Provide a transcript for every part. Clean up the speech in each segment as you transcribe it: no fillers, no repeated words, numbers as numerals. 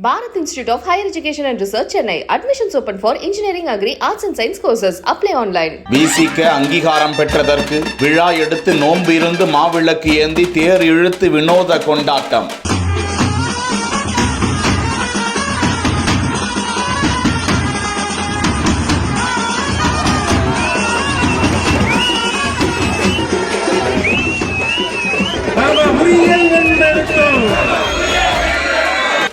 Bharat Institute of Higher Education and Research, Chennai. Admissions open for Engineering, Agri, Arts and Science courses. Apply online. VCக்கு அங்கீகாரம் பெற்றதற்கு விழா எடுத்து நோன்பு இருந்து மாவிளக்கு ஏந்தி தேர் இழுத்து வினோத கொண்டாட்டம்.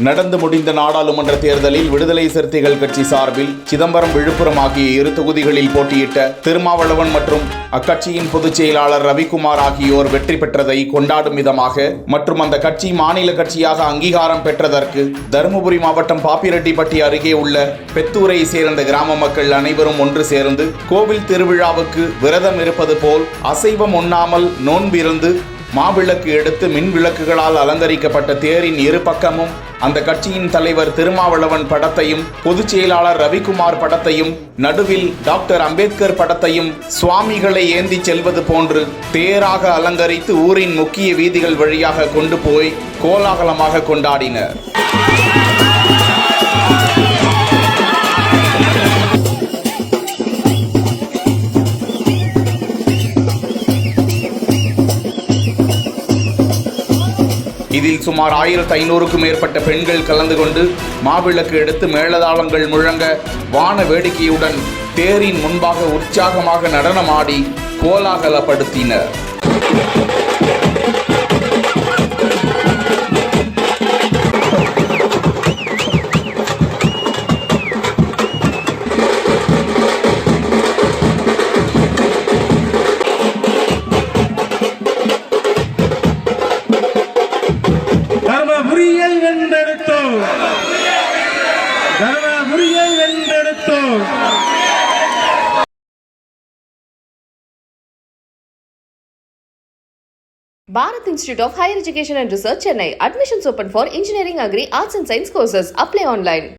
நடந்து முடிந்த நாடாளுமன்ற தேர்தலில் விடுதலை சிறுத்தைகள் கட்சி சார்பில் சிதம்பரம், விழுப்புரம் ஆகிய இரு தொகுதிகளில் போட்டியிட்ட திருமாவளவன் மற்றும் அக்கட்சியின் பொதுச் செயலாளர் ரவிக்குமார் ஆகியோர் வெற்றி பெற்றதை கொண்டாடும் விதமாக மற்றும் அந்த கட்சி மாநில கட்சியாக அங்கீகாரம் பெற்றதற்கு தருமபுரி மாவட்டம் பாப்பிரெட்டிப்பட்டி அருகே உள்ள பெத்தூரை சேர்ந்த கிராம மக்கள் அனைவரும் ஒன்று சேர்ந்து கோவில் திருவிழாவுக்கு விரதம் இருப்பது போல் அசைவம் உண்ணாமல் நோன்பிருந்து மாவிளக்கு எடுத்து மின் விளக்குகளால் அலங்கரிக்கப்பட்ட தேரின் இரு பக்கமும் அந்த கட்சியின் தலைவர் திருமாவளவன் படத்தையும் பொதுச் செயலாளர் ரவிக்குமார் படத்தையும் நடுவில் டாக்டர் அம்பேத்கர் படத்தையும் சுவாமிகளை ஏந்தி செல்வது போன்று தேராக அலங்கரித்து ஊரின் முக்கிய வீதிகள் வழியாக கொண்டு போய் கோலாகலமாக கொண்டாடினர். இதில் சுமார் 1500க்கும் மேற்பட்ட பெண்கள் கலந்து கொண்டு மாவிளக்கு எடுத்து மேளதாளங்கள் முழங்க வான வேடிக்கையுடன் தேரின் முன்பாக உற்சாகமாக நடனமாடி கோலாகலப்படுத்தினர். Bharat Institute of Higher Education and Research, Chennai. Admissions open for Engineering, Agri, Arts and Science courses. Apply online.